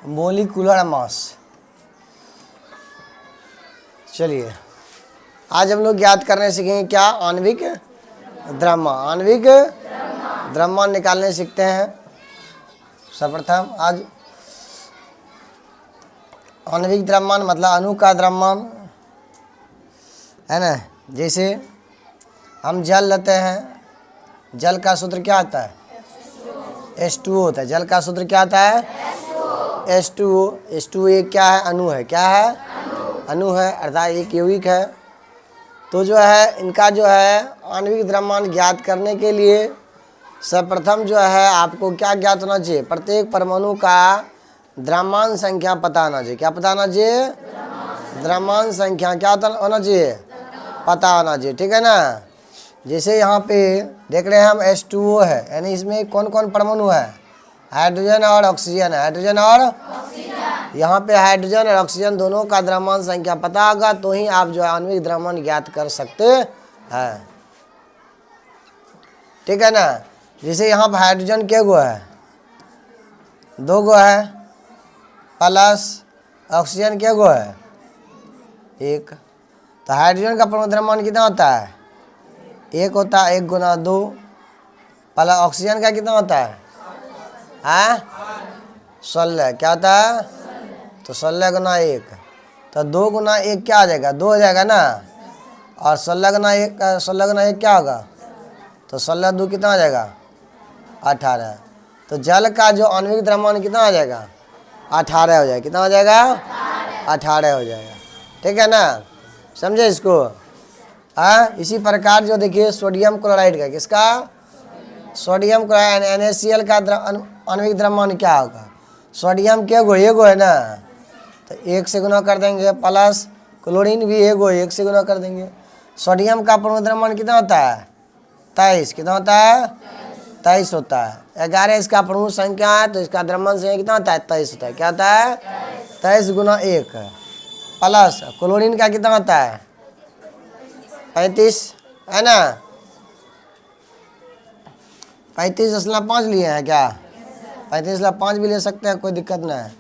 Molecular mass. चलिए आज हम लोग ज्ञात करने सीखेंगे क्या, आणविक द्रव्यमान। आणविक द्रव्यमान निकालने सीखते हैं। सर्वप्रथम आज आणविक द्रव्यमान मतलब अणु का द्रव्यमान है ना। जैसे हम जल लेते हैं, जल का सूत्र क्या आता है, H2O होता है। जल का सूत्र क्या आता है, H2O। H2O एक क्या है, अणु है। क्या है, अणु है, अर्थात एक यौगिक है। तो जो है इनका जो है आणविक द्रव्यमान ज्ञात करने के लिए सर्वप्रथम जो है आपको क्या ज्ञात होना चाहिए, प्रत्येक परमाणु का द्रव्यमान संख्या पता होना चाहिए। क्या पता होना चाहिए, द्रव्यमान संख्या क्या होना चाहिए, पता होना चाहिए। ठीक है ना। जैसे यहाँ पे देख रहे हैं हम H2O है, यानी इसमें कौन कौन परमाणु है, हाइड्रोजन और ऑक्सीजन है। हाइड्रोजन और यहाँ पे हाइड्रोजन और ऑक्सीजन दोनों का द्रव्यमान संख्या पता होगा तो ही आप जो है आणविक द्रव्यमान ज्ञात कर सकते हैं। ठीक है ना। जैसे यहाँ पर हाइड्रोजन के गो है, 2 गो है, प्लस ऑक्सीजन के गो है, 1। तो हाइड्रोजन का परमाणु द्रव्यमान कितना होता है, 1 होता है। 1 गुना 2 प्लस ऑक्सीजन का कितना होता है, 16। क्या होता है, तो 16 गुना 1, तो 2 गुना 1 क्या आ जाएगा, 2 हो जाएगा ना। और 16 गुना 1 क्या होगा, तो 16 2 कितना आ जाएगा, 18। तो जल का जो आणविक द्रव्यमान कितना आ जाएगा, 18 हो जाएगा। कितना हो जाएगा, 18 हो जाएगा। ठीक है ना, समझे इसको। इसी प्रकार जो देखिए सोडियम क्लोराइड का, किसका, सोडियम क्लोराइड NaCl का आणविक द्रव्यमान क्या होगा, सोडियम के गो, 1 गो है ना, तो 1 से गुना कर देंगे, प्लस क्लोरीन भी 1 गो, 1 से गुना कर देंगे। सोडियम का परमाणु द्रव्यमान कितना होता है, 23। कितना होता है, 23 होता है। 11 इसका परमाणु संख्या है तो इसका द्रव्यमान संख्या कितना होता है, 23 होता है। क्या होता है, 23 गुना 1 प्लस क्लोरीन का कितना होता है, 35 है ना। 35.5 लिए हैं क्या, 35.5 भी ले सकते हैं, कोई दिक्कत नहीं है।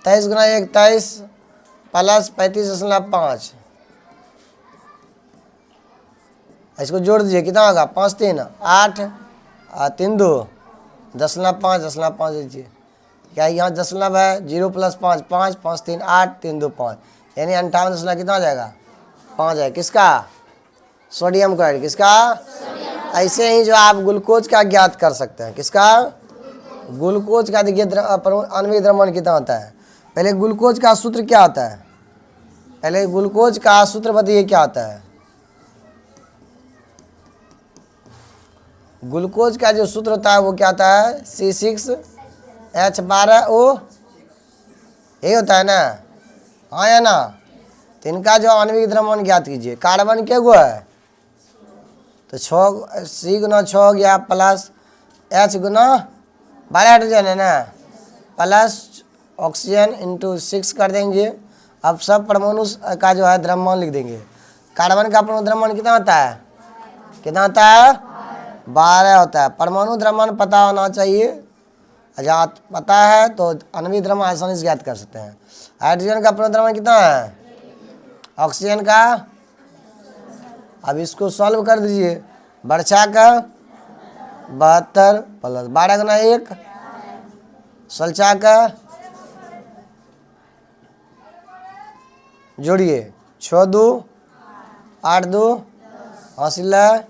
23 गुना 1 23 प्लस 35.5, इसको जोड़ दीजिए, कितना होगा, 5 3 8 और 3 2 10.5 दीजिए। क्या यहाँ 10 है, 0 + 5 5 5 3 8 3 2 5, यानी 58 कितना हो जाएगा, 5 है। किसका, सोडियम क्लोराइड। किसका, ऐसे ही जो आप ग्लूकोज का ज्ञात कर सकते हैं। किसका, ग्लूकोज का। देखिए आणविक द्रव्यमान कितना होता है, पहले ग्लूकोज का सूत्र क्या होता है, पहले ग्लूकोज का सूत्र बताइए क्या होता है। ग्लूकोज का जो सूत्र होता है वो क्या होता है, C6H12O, यही होता है ना, हाँ या ना। तो इनका जो आणविक द्रव्यमान ज्ञात कीजिए। कार्बन के गो है, तो 6 C गुना 6 हो गया, प्लस H गुना 12 हाइड्रोजन है ना, प्लस ऑक्सीजन इंटू 6 कर देंगे। अब सब परमाणु का जो है द्रव्यमान लिख देंगे। कार्बन का परमाणु द्रव्यमान कितना होता है, कितना होता है, 12 होता है। परमाणु द्रव्यमान पता होना चाहिए, जहाँ पता है तो आणविक द्रव्यमान आसानी से ज्ञात कर सकते हैं। हाइड्रोजन का परमाणु द्रव्यमान कितना है, ऑक्सीजन का, अब इसको सॉल्व कर दीजिए। वर्षा का 72 प्लस 12 गुना 1, सल्चा का जोड़िए, 6 2 8 2 16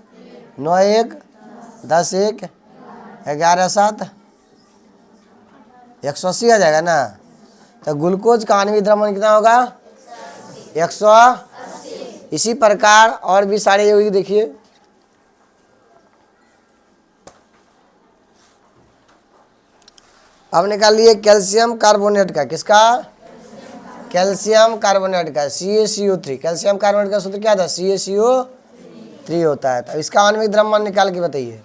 9 1 10 1 11 7 180 आ जाएगा ना। तो ग्लूकोज का आणविक द्रव्यमान कितना होगा, 180। इसी प्रकार और भी सारे यौगिक देखिए। अब निकालिए कैल्शियम कार्बोनेट का। किसका, कैल्शियम कार्बोनेट का, CaCO3। कैल्शियम कार्बोनेट का सूत्र क्या था, CaCO3 होता है। तो इसका आणविक द्रव्यमान निकाल के बताइए।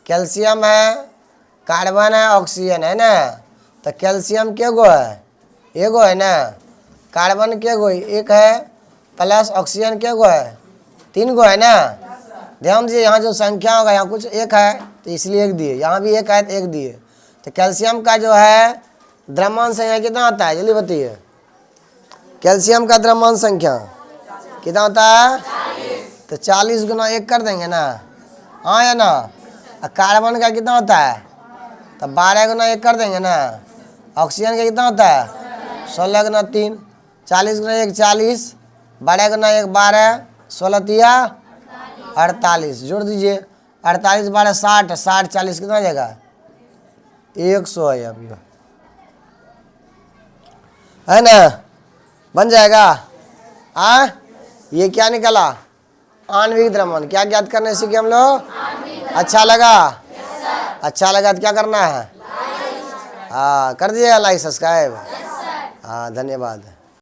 कैल्शियम है, कार्बन है, ऑक्सीजन है ना, तो कैल्शियम के गो है, 1 गो है ना, कार्बन के गो 1 है, प्लस ऑक्सीजन के गो है, 3 गो है ना। ध्यान दीजिए यहाँ जो संख्या होगा, यहाँ कुछ 1 है तो इसलिए 1 दिए, यहाँ भी 1 है तो 1 दिए। तो कैल्शियम का जो है द्रव्यमान संख्या कितना आता है जल्दी बताइए। कैल्शियम का द्रव्यमान संख्या कितना होता है? तो 40 गुना 1 कर देंगे ना, हाँ या ना। और कार्बन का कितना होता है? तो 12 गुना 1 कर देंगे ना। ऑक्सीजन का कितना होता है? 16 गुना 3। 40 गुना 1 40, 12 गुना 1 12, 16 तिया 48। जोड़ दीजिए 48 12 60, 60 40 कितना हो जाएगा? 100 है ना, बन जाएगा। ये क्या निकला? आणविक द्रव्यमान। क्या ज्ञात करने सीखे हम लोग? अच्छा लगा? अच्छा लगा तो क्या करना है? हाँ कर दिएगा लाइक सब्सक्राइब। हाँ धन्यवाद।